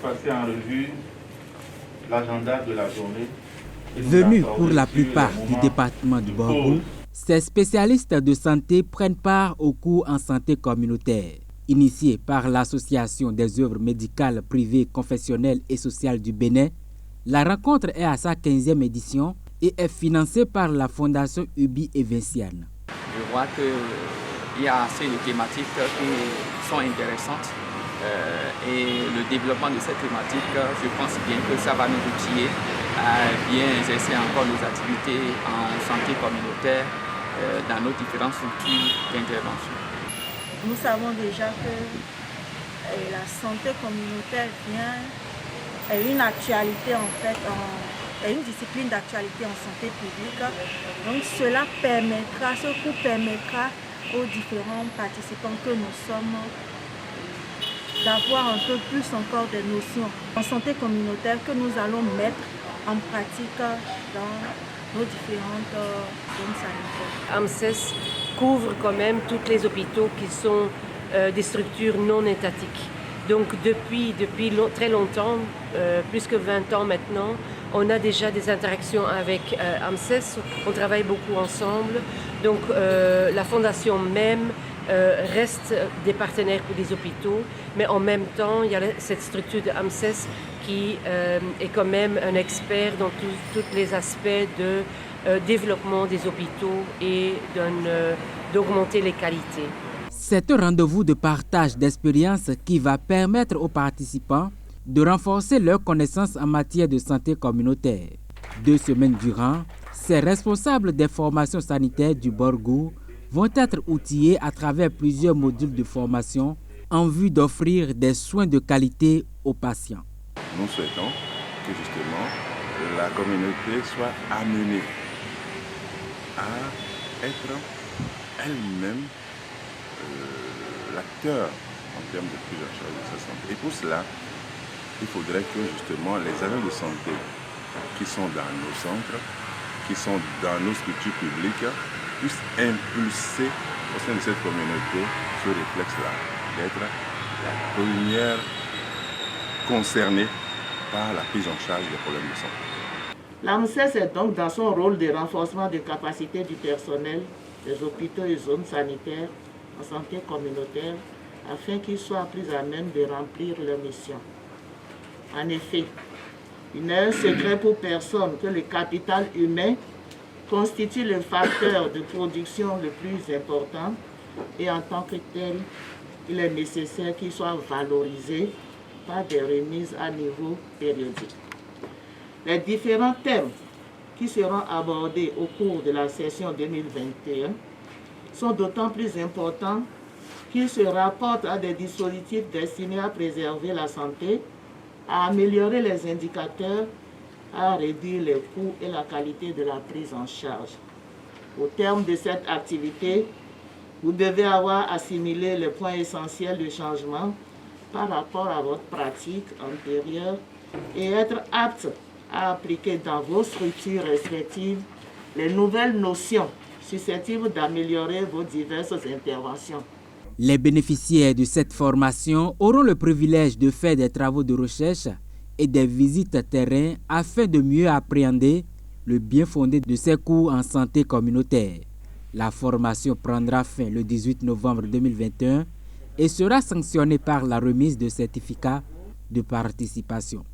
passer en revue l'agenda de la journée. Venus pour la plupart du département du Borgou, ces spécialistes de santé prennent part aux cours en santé communautaire. Initié par l'Association des œuvres médicales privées, confessionnelles et sociales du Bénin, la rencontre est à sa 15e édition et est financée par la Fondation Ubi et Vinciane. Je vois qu'il y a assez de thématiques qui sont intéressantes et le développement de cette thématique, je pense bien que ça va nous outiller à bien exercer encore nos activités en santé communautaire dans nos différentes structures d'intervention. Nous savons déjà que la santé communautaire est une actualité en fait, est une discipline d'actualité en santé publique. Donc cela permettra, ce cours permettra aux différents participants que nous sommes d'avoir un peu plus encore de notions en santé communautaire que nous allons mettre en pratique dans nos différentes zones sanitaires. AMSES couvre quand même tous les hôpitaux qui sont des structures non étatiques. Donc depuis très longtemps, plus que 20 ans maintenant, on a déjà des interactions avec AMSES, on travaille beaucoup ensemble. Donc la fondation même reste des partenaires pour des hôpitaux, mais en même temps, il y a cette structure de AMSES qui est quand même un expert dans tous les aspects de développement des hôpitaux et d'augmenter les qualités. C'est un rendez-vous de partage d'expériences qui va permettre aux participants de renforcer leurs connaissances en matière de santé communautaire. 2 semaines durant, ces responsables des formations sanitaires du Borgou vont être outillés à travers plusieurs modules de formation en vue d'offrir des soins de qualité aux patients. Nous souhaitons que justement la communauté soit amenée à être elle-même l'acteur en termes de prise en charge de sa santé. Et pour cela, il faudrait que justement les agents de santé qui sont dans nos centres, qui sont dans nos structures publiques, puissent impulser au sein de cette communauté ce réflexe-là, d'être la première concernée par la prise en charge des problèmes de santé. L'AMSES est donc dans son rôle de renforcement des capacités du personnel des hôpitaux et zones sanitaires en santé communautaire afin qu'ils soient plus à même de remplir leur mission. En effet, il n'est un secret pour personne que le capital humain constitue le facteur de production le plus important et en tant que tel, il est nécessaire qu'il soit valorisé par des remises à niveau périodique. Les différents thèmes qui seront abordés au cours de la session 2021 sont d'autant plus importants qu'ils se rapportent à des dispositifs destinés à préserver la santé, à améliorer les indicateurs, à réduire les coûts et la qualité de la prise en charge. Au terme de cette activité, vous devez avoir assimilé les points essentiels de changement par rapport à votre pratique antérieure et être apte à appliquer dans vos structures respectives les nouvelles notions susceptibles d'améliorer vos diverses interventions. Les bénéficiaires de cette formation auront le privilège de faire des travaux de recherche et des visites terrain afin de mieux appréhender le bien fondé de ces cours en santé communautaire. La formation prendra fin le 18 novembre 2021 et sera sanctionnée par la remise de certificats de participation.